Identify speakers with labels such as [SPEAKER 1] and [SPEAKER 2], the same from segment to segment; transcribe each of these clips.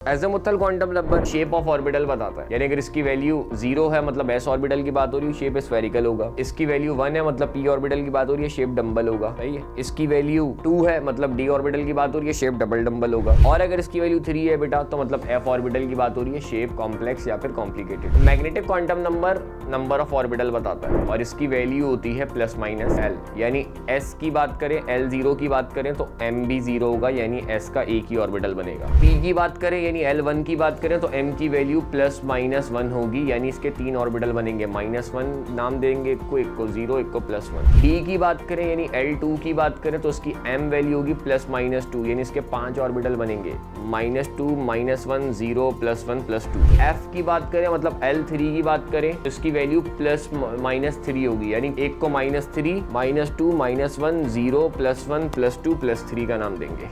[SPEAKER 1] एज़ीमुथल quantum number shape of orbital बताता है, यानी अगर इसकी वैल्यू 0 है मतलब एस ऑर्बिटल की बात हो रही है, शेप स्फेरिकल होगा। इसकी वैल्यू 1 है मतलब पी ऑर्बिटल की बात हो रही है, शेप डंबल होगा। सही है। इसकी वैल्यू 2 है मतलब डी ऑर्बिटल की बात हो रही है, शेप डबल डंबल होगा। और अगर इसकी वैल्यू 3 है बेटा तो मतलब एफ ऑर्बिटल की बात हो रही है, शेप कॉम्प्लेक्स या फिर complicated. Magnetic quantum number number of orbital बताता है और इसकी वैल्यू होती है प्लस माइनस एल, यानी एस की बात करें, एल 0 की बात करें तो एम भी 0 होगा, यानी एस का एक ही ऑर्बिटल बनेगा। पी की बात करें यानी एल 1 की बात करें तो m की वैल्यू प्लस माइनस 1 होगी, यानी इसके 3 ऑर्बिटल बनेंगे। -1 नाम देंगे, एक को 0, एक को +1। d की बात करें यानी L2 की बात करें तो इसकी m वैल्यू होगी +-2, यानी इसके 5 ऑर्बिटल बनेंगे। -2 -1 0 +1 +2। f की बात करें मतलब L3 की बात करें तो इसकी वैल्यू +-3 होगी, यानी एक को -3 -2 -1 0 +1 +2 +3 का नाम देंगे।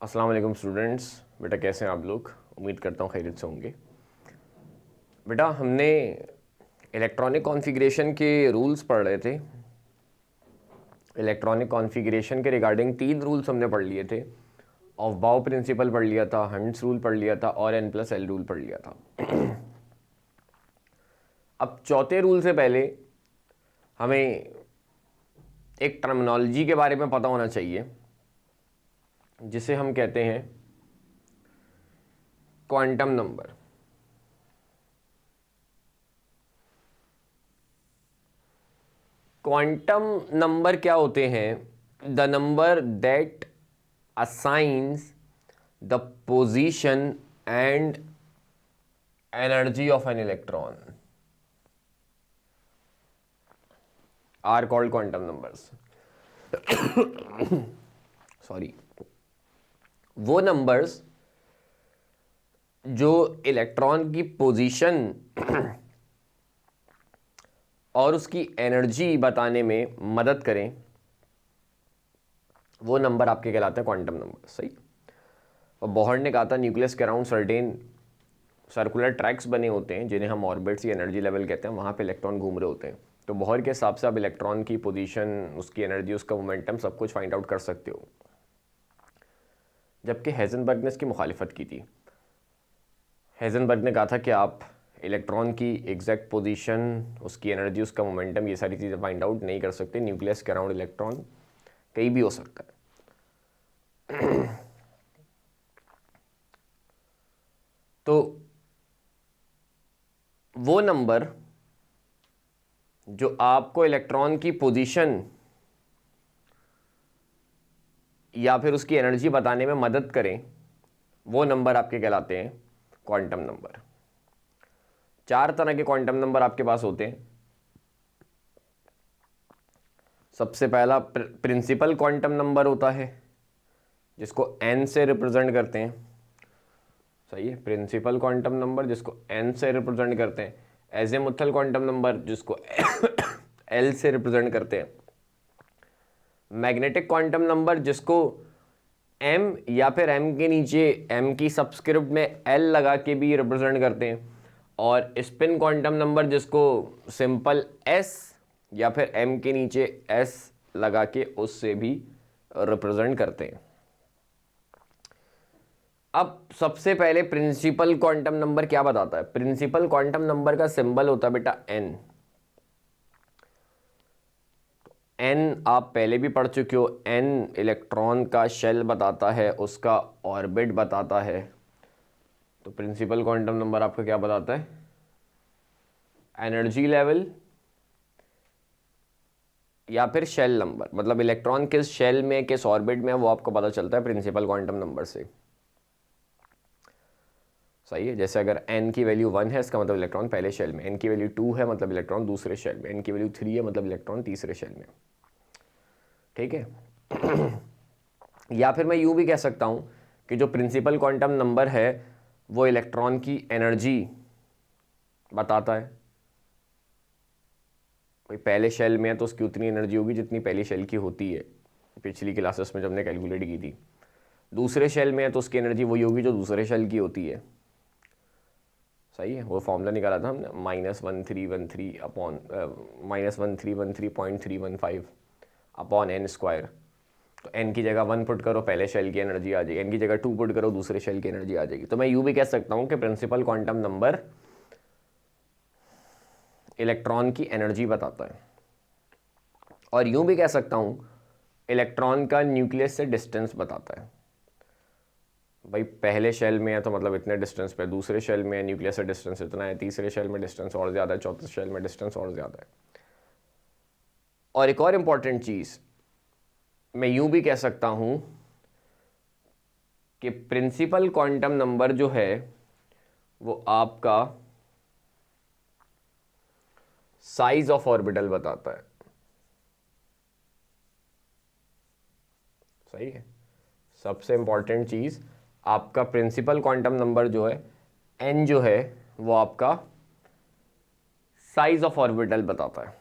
[SPEAKER 1] अस्सलाम वालेकुम स्टूडेंट्स, बेटा कैसे हैं आप लोग? उम्मीद करता हूँ खैरियत से होंगे। बेटा हमने इलेक्ट्रॉनिक कॉन्फ़िगरेशन के रूल्स पढ़ रहे थे। इलेक्ट्रॉनिक कॉन्फ़िगरेशन के रिगार्डिंग 3 रूल्स हमने पढ़ लिए थे। ऑफ-बाउ प्रिंसिपल पढ़ लिया था, हंट्स रूल पढ़ लिया था और n+l रूल पढ़ लिया था। अब चौथे रूल से पहले हमें एक टर्मिनोलॉजी के बारे में पता होना चाहिए जिसे हम कहते हैं क्वांटम नंबर। क्वांटम नंबर क्या होते हैं? The number that assigns the position and energy of an electron are called quantum numbers. Sorry, वो नंबर्स जो इलेक्ट्रॉन की पोजीशन और उसकी एनर्जी बताने में मदद करें, वो नंबर आपके कहलाते हैं क्वांटम नंबर। सही। और बोहर ने कहा था न्यूक्लियस के अराउंड सर्टेन सर्कुलर ट्रैक्स बने होते हैं जिन्हें हम ऑर्बिट्स या एनर्जी लेवल कहते हैं, वहाँ पे इलेक्ट्रॉन घूम रहे होते हैं। तो बोहर के हिसाब से आप इलेक्ट्रॉन की पोजीशन, उसकी एनर्जी, उसका मोमेंटम सब कुछ फाइंड आउट कर सकते हो, जबकि हेज़नबर्ग ने इसकी मुखालिफत की थी। हेज़नबर्ग ने कहा था कि आप इलेक्ट्रॉन की एग्जैक्ट पोजीशन, उसकी एनर्जी, उसका मोमेंटम, ये सारी चीज़ें फाइंड आउट नहीं कर सकते। न्यूक्लियस के अराउंड इलेक्ट्रॉन कहीं भी हो सकता है। तो वो नंबर जो आपको इलेक्ट्रॉन की पोजीशन या फिर उसकी एनर्जी बताने में मदद करें, वो नंबर आपके कहलाते हैं क्वांटम नंबर। 4 तरह के क्वांटम नंबर आपके पास होते हैं। सबसे पहला प्रिंसिपल क्वांटम नंबर होता है जिसको n से रिप्रेजेंट करते हैं। सही है। प्रिंसिपल क्वांटम नंबर जिसको n से रिप्रेजेंट करते हैं। एज़ीमुथल क्वांटम नंबर जिसको l से रिप्रेजेंट करते हैं। मैग्नेटिक क्वांटम नंबर जिसको m या फिर m के नीचे m की सबस्क्रिप्ट में l लगा के भी रिप्रेजेंट करते हैं। और स्पिन क्वांटम नंबर जिसको सिंपल s या फिर m के नीचे s लगा के उससे भी रिप्रेजेंट करते हैं। अब सबसे पहले प्रिंसिपल क्वांटम नंबर क्या बताता है? प्रिंसिपल क्वांटम नंबर का सिंबल होता है बेटा n। n आप पहले भी पढ़ चुके हो। n इलेक्ट्रॉन का शेल बताता है, उसका ऑर्बिट बताता है। तो प्रिंसिपल क्वांटम नंबर आपका क्या बताता है? एनर्जी लेवल या फिर शेल नंबर, मतलब इलेक्ट्रॉन किस शेल में, किस ऑर्बिट में, वो आपको पता चलता है प्रिंसिपल क्वांटम नंबर से। सही है। जैसे अगर n की वैल्यू 1 है, इसका मतलब इलेक्ट्रॉन पहले शेल में। n की वैल्यू 2 है मतलब इलेक्ट्रॉन दूसरे शेल में। n की वैल्यू 3 है मतलब इलेक्ट्रॉन तीसरे शेल में। ठीक है। या फिर मैं यूं भी कह सकता हूं कि जो प्रिंसिपल क्वांटम नंबर है वो इलेक्ट्रॉन की एनर्जी बताता है। कोई पहले शेल में है तो उसकी उतनी एनर्जी होगी जितनी पहली शेल की होती है, पिछली क्लासेस में जब हमने कैलकुलेट की थी। दूसरे शेल में है तो उसकी एनर्जी वही होगी जो दूसरे शेल की होती है। सही है, वो फॉर्मूला निकाला था हमने, -1313 अपॉन -1313.315 अपॉन n स्क्वायर। तो n की जगह 1 पुट करो, पहले शेल की एनर्जी आ जाएगी, n की जगह 2 पुट करो, दूसरे शेल की एनर्जी आ जाएगी। तो मैं यूँ भी कह सकता हूँ कि प्रिंसिपल क्वांटम नंबर इलेक्ट्रॉन की एनर्जी बताता है, और यूँ भी कह सकता हूँ इलेक्ट्रॉन का न्यूक्लियस से डिस्टेंस बताता है। भाई पहले शेल में है तो मतलब इतने डिस्टेंस पे, दूसरे शेल में न्यूक्लियस से डिस्टेंस इतना है, तीसरे शेल में डिस्टेंस और ज़्यादा है, चौथे शेल में डिस्टेंस और ज़्यादा है। और एक और इम्पॉर्टेंट चीज़, मैं यूं भी कह सकता हूं कि प्रिंसिपल क्वांटम नंबर जो है वो आपका साइज ऑफ ऑर्बिटल बताता है। सही है, सबसे इंपॉर्टेंट चीज़, आपका प्रिंसिपल क्वांटम नंबर जो है n जो है वो आपका साइज ऑफ ऑर्बिटल बताता है।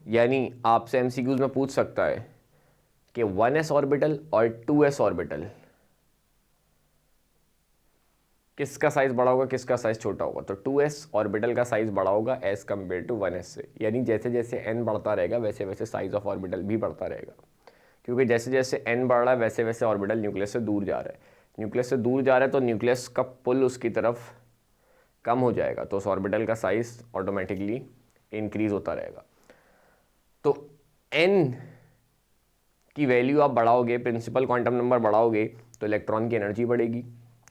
[SPEAKER 1] यानी आपसे एमसीक्यूज में पूछ सकता है कि 1s ऑर्बिटल और 2s ऑर्बिटल किसका साइज बड़ा होगा, किसका साइज छोटा होगा। तो 2s ऑर्बिटल का साइज बड़ा होगा एज कम्पेयर टू 1s से। यानी जैसे जैसे n बढ़ता रहेगा वैसे वैसे साइज ऑफ ऑर्बिटल भी बढ़ता रहेगा, क्योंकि जैसे जैसे n बढ़ रहा है वैसे वैसे ऑर्बिटल न्यूक्लियस से दूर जा रहा है। न्यूक्लियस से दूर जा रहा है तो न्यूक्लियस का पुल उसकी तरफ कम हो जाएगा, तो उस ऑर्बिटल का साइज ऑटोमेटिकली इंक्रीज होता रहेगा। तो n की वैल्यू आप बढ़ाओगे, प्रिंसिपल क्वांटम नंबर बढ़ाओगे, तो इलेक्ट्रॉन की एनर्जी बढ़ेगी,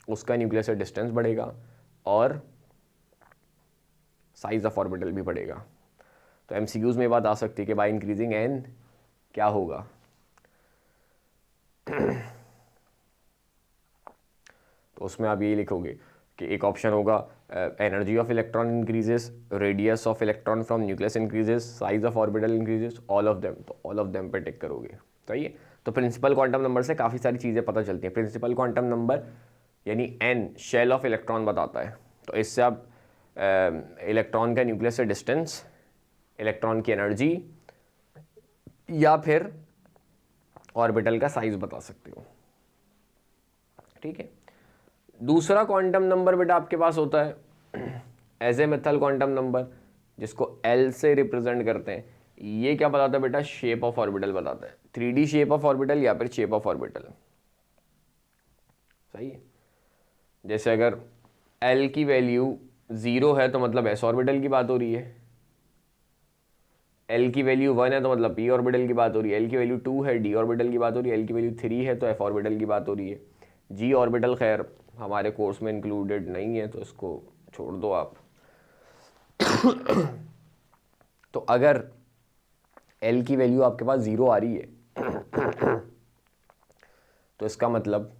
[SPEAKER 1] उसका न्यूक्लियस से डिस्टेंस बढ़ेगा और साइज ऑफ ऑर्बिटल भी बढ़ेगा। तो एमसीक्यूज में बात आ सकती है कि बाय इंक्रीजिंग n क्या होगा। तो उसमें आप यही लिखोगे कि एक ऑप्शन होगा energy of electron increases, radius of electron from nucleus increases, size of orbital increases, all of them. तो ऑल ऑफ देम पे टिक करोगे। सही है, तो प्रिंसिपल क्वांटम नंबर से काफ़ी सारी चीज़ें पता चलती हैं। प्रिंसिपल क्वांटम नंबर यानी n शेल ऑफ इलेक्ट्रॉन बताता है, तो इससे आप इलेक्ट्रॉन का न्यूक्लियस से डिस्टेंस, इलेक्ट्रॉन की एनर्जी या फिर ऑर्बिटल का साइज बता सकते हो। ठीक है, दूसरा क्वांटम नंबर बेटा आपके पास होता है एजेमुथल क्वांटम नंबर, जिसको L से रिप्रेजेंट करते हैं। ये क्या बताता है बेटा, शेप ऑफ ऑर्बिटल बताता है, 3D शेप ऑफ ऑर्बिटल या फिर शेप ऑफ ऑर्बिटल। सही है, जैसे अगर L की वैल्यू 0 है तो मतलब s ऑर्बिटल की बात हो रही है, L की वैल्यू 1 है तो मतलब p ऑर्बिटल की बात हो रही है, L की वैल्यू 2 है d ऑर्बिटल की बात हो रही है, L की वैल्यू 3 है तो f ऑर्बिटल की बात हो रही है। g ऑर्बिटल खैर हमारे कोर्स में इंक्लूडेड नहीं है तो इसको छोड़ दो आप। तो अगर L की वैल्यू आपके पास 0 आ रही है तो इसका मतलब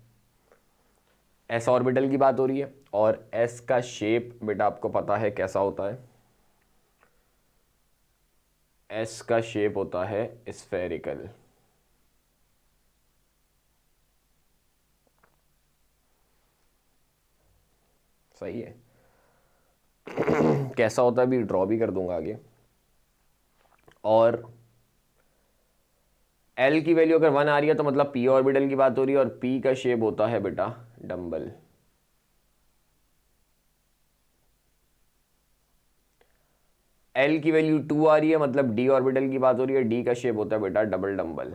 [SPEAKER 1] s ऑर्बिटल की बात हो रही है, और s का शेप बेटा आपको पता है कैसा होता है, s का शेप होता है स्फेरिकल। सही है, कैसा होता है भी ड्रॉ भी कर दूंगा आगे। और L की वैल्यू अगर 1 आ रही है तो मतलब p ऑर्बिटल की बात हो रही है, और p का शेप होता है बेटा डम्बल। L की वैल्यू 2 आ रही है मतलब d ऑर्बिटल की बात हो रही है, d का शेप होता है बेटा डबल डम्बल।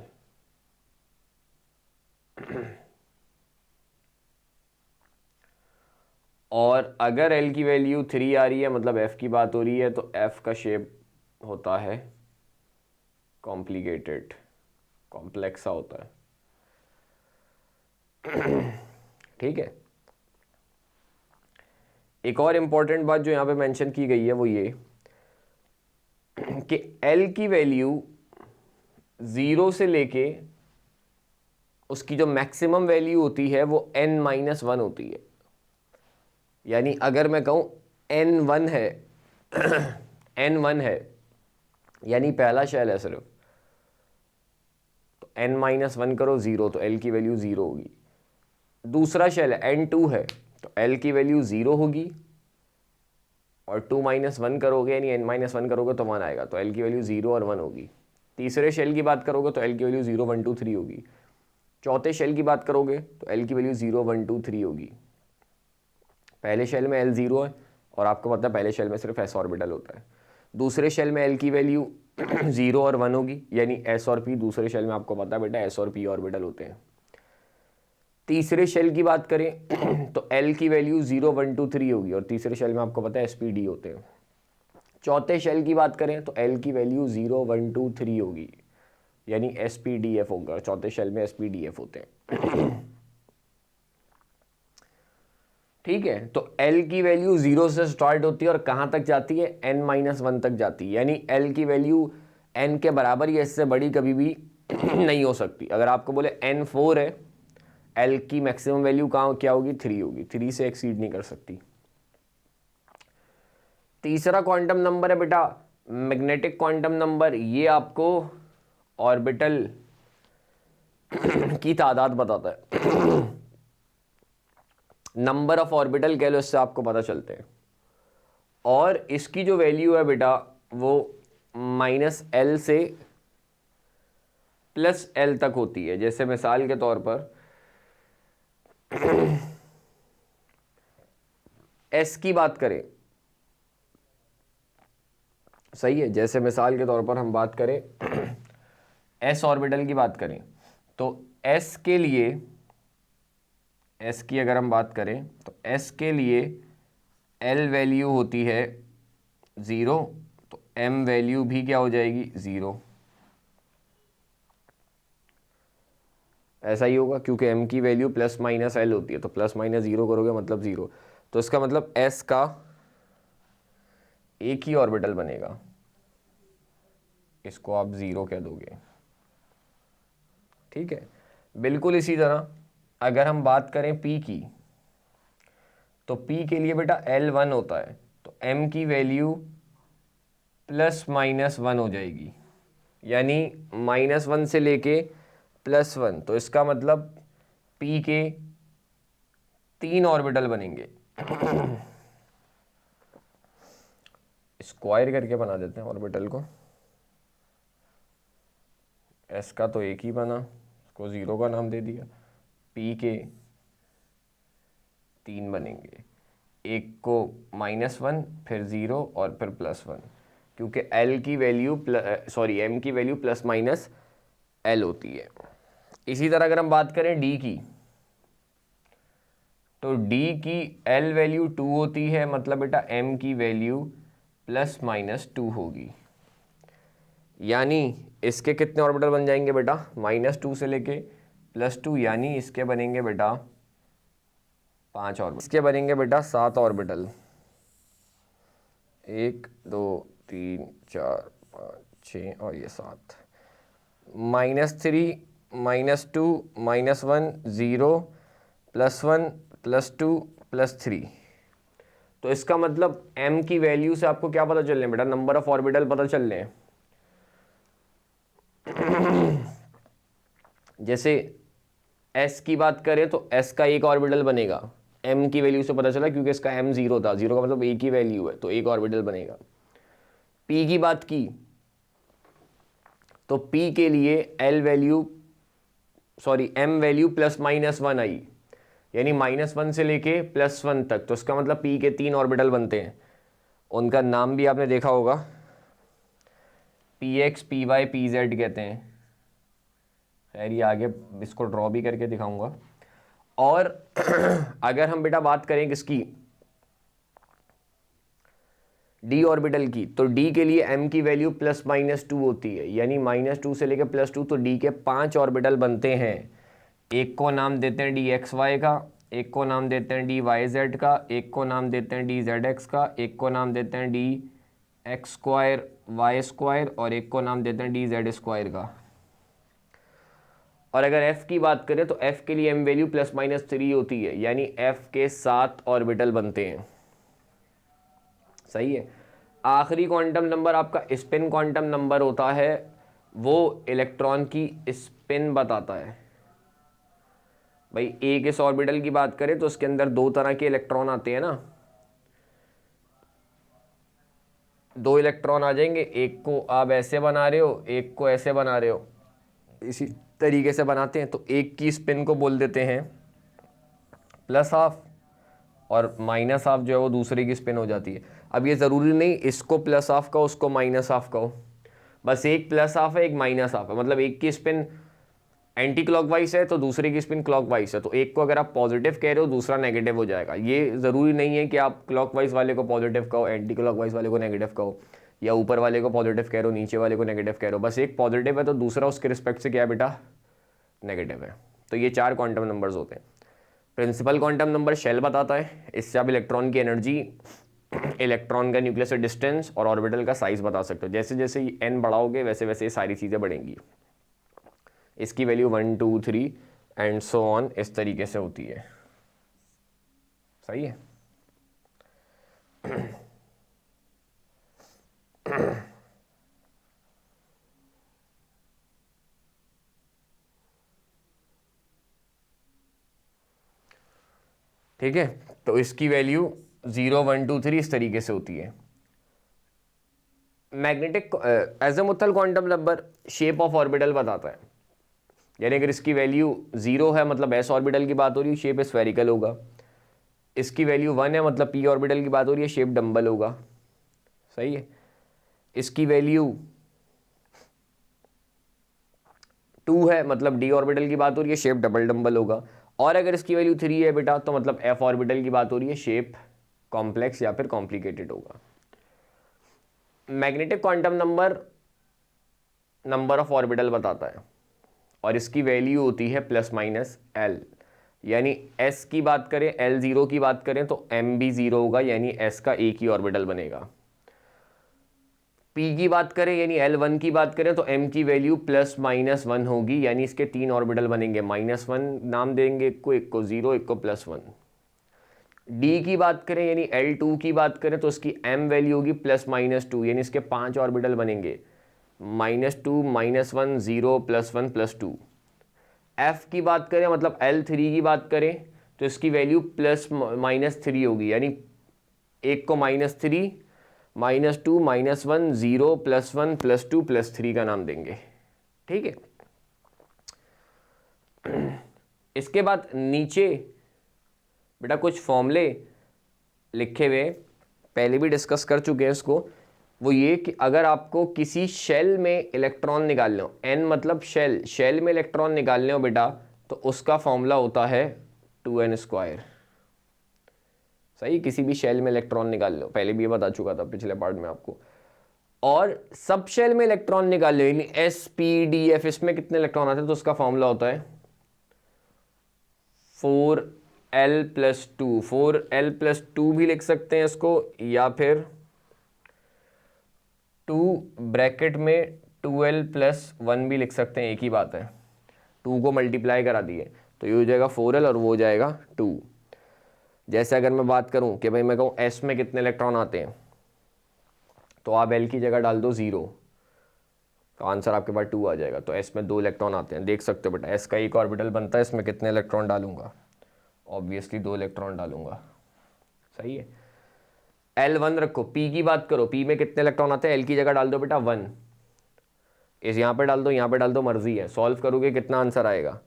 [SPEAKER 1] और अगर L की वैल्यू 3 आ रही है मतलब f की बात हो रही है, तो f का शेप होता है कॉम्प्लिकेटेड, कॉम्प्लेक्स सा होता है। ठीक है, एक और इंपॉर्टेंट बात जो यहां पे मेंशन की गई है वो ये कि L की वैल्यू 0 से लेके उसकी जो मैक्सिमम वैल्यू होती है वो n-1 होती है। यानी अगर मैं कहूं n1 है n1 है यानी पहला शेल है सिर्फ, तो n-1 करो 0 तो L की वैल्यू 0 होगी। दूसरा शेल है n2 है तो L की वैल्यू 0 होगी, और 2-1 करोगे यानी n-1 करोगे तो 1 आएगा, तो L की वैल्यू 0 और 1 होगी। तीसरे शेल की बात करोगे तो L की वैल्यू 0, 1, 2, 3 होगी। चौथे शेल की बात करोगे तो L की वैल्यू 0 1 2 3 होगी। पहले शेल में L 0 है और आपको पता है पहले शेल में सिर्फ s ऑर्बिटल होता है। दूसरे शेल में L की वैल्यू 0 और 1 होगी, यानी s और p। दूसरे शेल में आपको पता है बेटा s और p ऑर्बिटल होते हैं। तीसरे शेल की बात करें तो L की वैल्यू 0 1 2 3 होगी और तीसरे शेल में आपको पता है sp d होते हैं। चौथे शेल की बात करें तो L की वैल्यू 0 1 2 3 होगी, यानी sp-df होगा। चौथे शेल में sp-df होते हैं। ठीक है, तो L की वैल्यू 0 से स्टार्ट होती है और कहाँ तक जाती है, n-1 तक जाती है, यानी L की वैल्यू n के बराबर या इससे बड़ी कभी भी नहीं हो सकती। अगर आपको बोले n 4 है, L की मैक्सिमम वैल्यू कहाँ क्या होगी, 3 होगी, 3 से एक्सीड नहीं कर सकती। तीसरा क्वांटम नंबर है बेटा मैग्नेटिक क्वांटम नंबर। ये आपको ऑर्बिटल की तादाद बताता है। नंबर ऑफ ऑर्बिटल कह लो, इससे आपको पता चलते हैं। और इसकी जो वैल्यू है बेटा वो -L से +L तक होती है। जैसे मिसाल के तौर पर S की बात करें, सही है, जैसे मिसाल के तौर पर हम बात करें S ऑर्बिटल की बात करें तो S के लिए, S की अगर हम बात करें तो S के लिए L वैल्यू होती है 0, तो M वैल्यू भी क्या हो जाएगी 0। ऐसा ही होगा क्योंकि M की वैल्यू +-L होती है, तो +-0 करोगे मतलब 0। तो इसका मतलब S का एक ही ऑर्बिटल बनेगा, इसको आप 0 कह दोगे। ठीक है, बिल्कुल इसी तरह अगर हम बात करें P की, तो P के लिए बेटा L 1 होता है, तो M की वैल्यू +-1 हो जाएगी, यानी -1 से लेके +1। तो इसका मतलब P के 3 ऑर्बिटल बनेंगे। स्क्वायर करके बना देते हैं ऑर्बिटल को। S का तो एक ही बना, उसको 0 का नाम दे दिया। P के 3 बनेंगे, एक को -1 फिर 0 और फिर +1, क्योंकि L की वैल्यू M की वैल्यू +-L होती है। इसी तरह अगर हम बात करें D की, तो D की L वैल्यू 2 होती है, मतलब बेटा M की वैल्यू +-2 होगी। यानी इसके कितने ऑर्बिटल बन जाएंगे बेटा, -2 से लेके +2, यानी इसके बनेंगे बेटा 5 ऑर्बिटल। इसके बनेंगे बेटा 7 ऑर्बिटल, 1 2 3 4 5 6 और ये 7। -3 -2 -1 0 +1 +2 +3। तो इसका मतलब M की वैल्यू से आपको क्या पता चल रहे हैं बेटा, नंबर ऑफ ऑर्बिटल पता चल रहे हैं। जैसे S की बात करें तो S का एक ऑर्बिटल बनेगा, M की वैल्यू से पता चला क्योंकि इसका M 0 था, 0 का मतलब एक ही वैल्यू है, तो एक ऑर्बिटल बनेगा। P की बात की तो P के लिए M वैल्यू +-1 आई, यानी -1 से लेके +1 तक, तो इसका मतलब P के 3 ऑर्बिटल बनते हैं। उनका नाम भी आपने देखा होगा, PX PY PZ कहते हैं। खैर ये आगे इसको ड्रॉ भी करके दिखाऊंगा। और अगर हम बेटा बात करें किसकी, D ऑर्बिटल की, तो D के लिए M की वैल्यू +-2 होती है, यानी -2 से लेकर +2, तो D के 5 ऑर्बिटल बनते हैं। एक को नाम देते हैं DXY का, एक को नाम देते हैं DYZ का, एक को नाम देते हैं DZX का, एक को नाम देते हैं DX² Y² और एक को नाम देते हैं DZ² का। और अगर F की बात करें तो F के लिए M वैल्यू +-3 होती है, यानी F के 7 ऑर्बिटल बनते हैं। सही है। आखिरी क्वांटम नंबर आपका स्पिन क्वांटम नंबर होता है, वो इलेक्ट्रॉन की स्पिन बताता है। भाई एक इस ऑर्बिटल की बात करें तो उसके अंदर 2 तरह के इलेक्ट्रॉन आते हैं ना, 2 इलेक्ट्रॉन आ जाएंगे, एक को आप ऐसे बना रहे हो, एक को ऐसे बना रहे हो। इसी तरीके से बनाते हैं। तो एक की स्पिन को बोल देते हैं प्लस हाफ और माइनस हाफ जो है वो दूसरे की स्पिन हो जाती है। अब ये ज़रूरी नहीं इसको प्लस हाफ कहो उसको माइनस हाफ कहो, बस एक प्लस हाफ है एक माइनस हाफ है, मतलब एक की स्पिन एंटी क्लॉकवाइज है तो दूसरे की स्पिन क्लॉकवाइज है। तो एक को अगर आप पॉजिटिव कह रहे हो दूसरा नेगेटिव हो जाएगा। ये ज़रूरी नहीं है कि आप क्लॉकवाइज वाले को पॉजिटिव कहो एंटी क्लॉकवाइज वाले को नेगेटिव कहो, या ऊपर वाले को पॉजिटिव कह रहे हो नीचे वाले को नेगेटिव कह रहे हो। बस एक पॉजिटिव है तो दूसरा उसके रिस्पेक्ट से क्या है बेटा, नेगेटिव है। तो ये 4 क्वांटम नंबर्स होते हैं। प्रिंसिपल क्वांटम नंबर शेल बताता है, इससे आप इलेक्ट्रॉन की एनर्जी, इलेक्ट्रॉन का न्यूक्लियस से डिस्टेंस और ऑर्बिटल का साइज बता सकते हो। जैसे जैसे n बढ़ाओगे वैसे वैसे ये सारी चीज़ें बढ़ेंगी। इसकी वैल्यू 1 2 3 एंड सो ऑन इस तरीके से होती है। सही है। ठीक है, तो इसकी वैल्यू 0 1 2 3 इस तरीके से होती है। Magnetic azimuthal quantum number shape of orbital बताता है, यानी अगर इसकी वैल्यू 0 है मतलब s ऑर्बिटल की बात हो रही है, शेप स्फेरिकल होगा। इसकी वैल्यू 1 है मतलब p ऑर्बिटल की बात हो रही है, शेप डंबल होगा। सही है। इसकी वैल्यू 2 है मतलब d ऑर्बिटल की बात हो रही है, शेप डबल डंबल होगा। और अगर इसकी वैल्यू 3 है बेटा तो मतलब f ऑर्बिटल की बात हो रही है, शेप कॉम्प्लेक्स या फिर कॉम्प्लिकेटेड होगा। Magnetic quantum number number of orbital बताता है और इसकी वैल्यू होती है प्लस माइनस l, यानी s की बात करें l0 की बात करें तो m भी 0 होगा, यानी s का एक ही ऑर्बिटल बनेगा। p की बात करें यानी l1 की बात करें तो m की वैल्यू प्लस माइनस 1 होगी, यानी इसके 3 ऑर्बिटल बनेंगे। -1 नाम देंगे, एक को 0, एक को +1। d की बात करें यानी l2 की बात करें तो इसकी m वैल्यू होगी +-2, यानी इसके 5 ऑर्बिटल बनेंगे, -2 -1 0 +1 +2। f की बात करें मतलब l3 की बात करें तो इसकी वैल्यू +-3 होगी, यानी एक को -3 -2 -1 0 +1 +2 +3 का नाम देंगे। ठीक है। इसके बाद नीचे बेटा कुछ फॉर्मूले लिखे हुए, पहले भी डिस्कस कर चुके हैं इसको। वो ये कि अगर आपको किसी शेल में इलेक्ट्रॉन निकालने हो, n मतलब शेल में इलेक्ट्रॉन निकालने हो बेटा, तो उसका फॉर्मूला होता है 2n²। सही, किसी भी शेल में इलेक्ट्रॉन निकाल लो, पहले भी ये बता चुका था पिछले पार्ट में आपको। और सब शेल में इलेक्ट्रॉन निकाल लो यानी s p d f, इसमें कितने इलेक्ट्रॉन आते हैं तो उसका फॉर्मूला होता है 4l+2। 4l+2 भी लिख सकते हैं इसको, या फिर 2 ब्रैकेट में 2l+1 भी लिख सकते हैं, एक ही बात है। 2 को मल्टीप्लाई करा दिए तो ये हो जाएगा 4l और वो हो जाएगा 2। जैसे अगर मैं बात करूं कि भाई मैं कहूं s में कितने इलेक्ट्रॉन आते हैं तो आप l की जगह डाल दो 0, तो आंसर आपके पास 2 आ जाएगा। तो s में 2 इलेक्ट्रॉन आते हैं, देख सकते हो बेटा s का एक ऑर्बिटल बनता है, इसमें कितने इलेक्ट्रॉन डालूंगा, ऑब्वियसली 2 इलेक्ट्रॉन डालूंगा। सही है। l1 रखो, p की बात करो, p में कितने इलेक्ट्रॉन आते हैं, l की जगह डाल दो बेटा 1, इस यहाँ पे डाल दो यहाँ पे डाल दो, मर्जी है। सॉल्व करोगे कितना आंसर आएगा,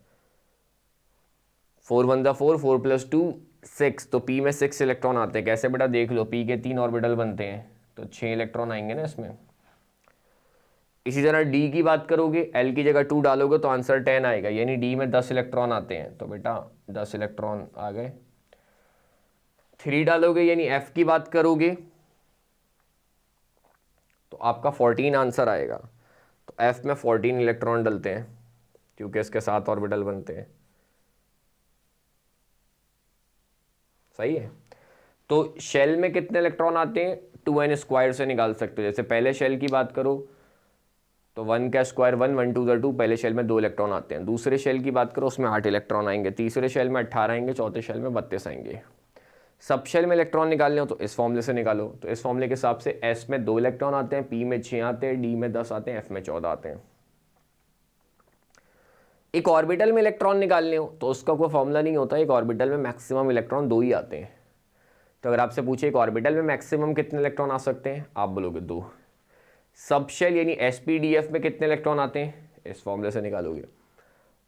[SPEAKER 1] 4 1 4 4 + 2 6, तो p में 6 इलेक्ट्रॉन आते हैं। कैसे बेटा देख लो, p के 3 ऑर्बिटल बनते हैं तो 6 इलेक्ट्रॉन आएंगे ना इसमें। इसी तरह d की बात करोगे, l की जगह 2 डालोगे तो आंसर 10 आएगा, यानी d में 10 इलेक्ट्रॉन आते हैं, तो बेटा 10 इलेक्ट्रॉन आ गए। 3 डालोगे यानी f की बात करोगे तो आपका 14 आंसर आएगा। तो f में 14 इलेक्ट्रॉन डलते हैं क्योंकि इसके 7 ऑर्बिटल बनते हैं। सही है। तो शेल में कितने इलेक्ट्रॉन आते हैं 2n² से निकाल सकते हो। जैसे पहले शेल की बात करो तो 1 का स्क्वायर 1 1 2 2, पहले शेल में 2 इलेक्ट्रॉन आते हैं। दूसरे शेल की बात करो उसमें 8 इलेक्ट्रॉन आएंगे, तीसरे शेल में 18 आएंगे, चौथे शेल में 32 आएंगे। सब शेल में इलेक्ट्रॉन निकालने हो तो इस फॉर्मूले से निकालो। तो इस फॉर्मूले के हिसाब से s में 2 इलेक्ट्रॉन आते हैं, p में 6 आते हैं, d में 10 आते हैं, f में 14 आते हैं। एक ऑर्बिटल में इलेक्ट्रॉन निकालने हो तो उसका कोई फॉर्मूला नहीं होता, एक ऑर्बिटल में मैक्सिमम इलेक्ट्रॉन 2 ही आते हैं। तो अगर आपसे पूछे एक ऑर्बिटल में मैक्सिमम कितने इलेक्ट्रॉन आ सकते हैं, आप बोलोगे 2। सब शेल यानी sp df में कितने इलेक्ट्रॉन आते हैं, इस फॉर्मूले से निकालोगे।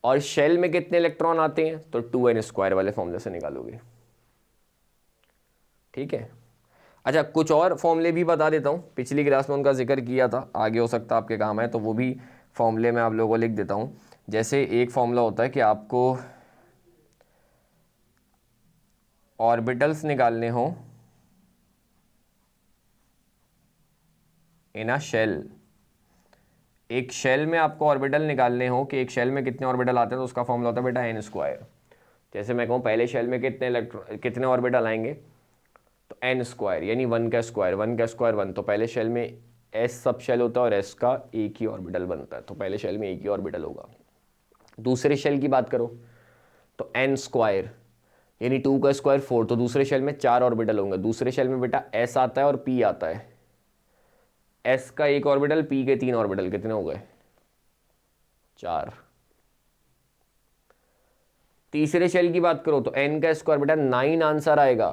[SPEAKER 1] और शेल में कितने इलेक्ट्रॉन आते हैं, तो 2n² वाले फॉर्मूले से निकालोगे। ठीक है। अच्छा, कुछ और फॉर्मूले भी बता देता हूँ, पिछली क्लास में उनका जिक्र किया था, आगे हो सकता है आपके काम है, तो वो भी फॉर्मूले मैं आप लोगों को लिख देता हूँ। जैसे एक फॉर्मूला होता है कि आपको ऑर्बिटल्स निकालने हो इन अ शेल, एक शेल में आपको ऑर्बिटल निकालने हो कि एक शेल में कितने ऑर्बिटल आते हैं, तो उसका फॉर्मूला होता है बेटा n²। जैसे मैं कहूँ पहले शेल में कितने ऑर्बिटल आएंगे, तो n², यानी 1 का स्क्वायर, 1 का स्क्वायर 1, तो पहले शेल में s सब शेल होता है और s का एक ही ऑर्बिटल बनता है, तो पहले शेल में एक ही ऑर्बिटल होगा। दूसरे शेल की बात करो तो n², यानी 2 का स्क्वायर 4, तो दूसरे शेल में 4 ऑर्बिटल होंगे। दूसरे शेल में बेटा s आता है और p आता है, s का एक ऑर्बिटल, p के 3 ऑर्बिटल, कितने हो गए, 4। तीसरे शेल की बात करो तो n का स्क्वायर बेटा 9 आंसर आएगा।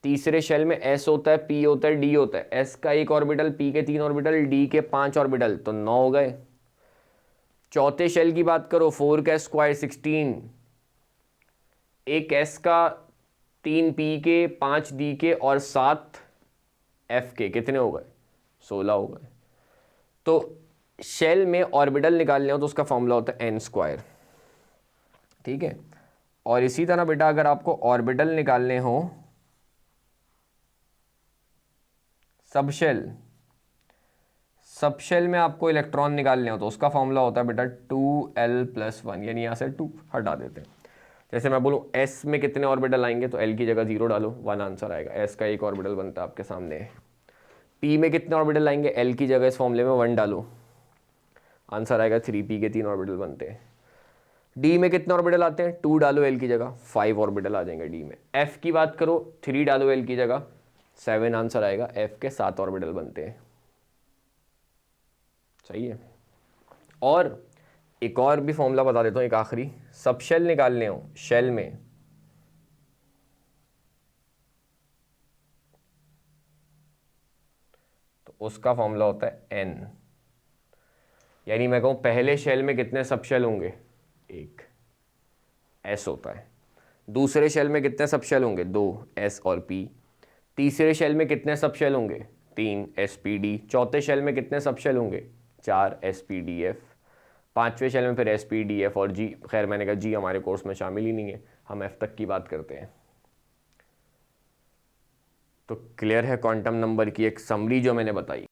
[SPEAKER 1] तीसरे शेल में s होता है, p होता है, d होता है, s का एक ऑर्बिटल, p के 3 ऑर्बिटल, d के 5 ऑर्बिटल, तो 9 हो गए। चौथे शेल की बात करो, 4 का स्क्वायर 16, एक s का, 3 p के, 5 d के और 7 f के, कितने हो गए, 16 हो गए। तो शेल में ऑर्बिटल निकालने हो तो उसका फॉर्मूला होता है n²। ठीक है। और इसी तरह बेटा अगर आपको ऑर्बिटल निकालने हो सबशेल, सबशेल में आपको इलेक्ट्रॉन निकालने हो तो उसका फॉर्मूला होता है बेटा 2l+1, यानी यहाँ से 2 हटा देते हैं। जैसे मैं बोलूँ s में कितने ऑर्बिटल आएंगे, तो l की जगह 0 डालो, 1 आंसर आएगा, s का एक ऑर्बिटल बनता है आपके सामने। p में कितने ऑर्बिटल आएंगे, l की जगह इस फॉर्मूले में 1 डालो, आंसर आएगा 3, p के 3 ऑर्बिटल बनते हैं। d में कितने ऑर्बिटल आते हैं, 2 डालो l की जगह, 5 ऑर्बिटल आ जाएंगे d में। f की बात करो, 3 डालो l की जगह, 7 आंसर आएगा, f के 7 ऑर्बिटल बनते हैं। सही है। और एक और भी फॉर्मूला बता देता हूँ, एक आखिरी, सब शेल निकालने हो शेल में, तो उसका फॉर्मूला होता है n, यानी मैं कहूँ पहले शेल में कितने सब शेल होंगे, 1, s होता है। दूसरे शेल में कितने सब शेल होंगे, 2, s और p। तीसरे शेल में कितने सब शेल होंगे, 3, s p d। चौथे शेल में कितने सब शेल होंगे, 4, s p d f। पांचवें शेल में फिर s p d f और g, खैर मैंने कहा g हमारे कोर्स में शामिल ही नहीं है, हम f तक की बात करते हैं। तो क्लियर है क्वांटम नंबर की एक समरी जो मैंने बताई।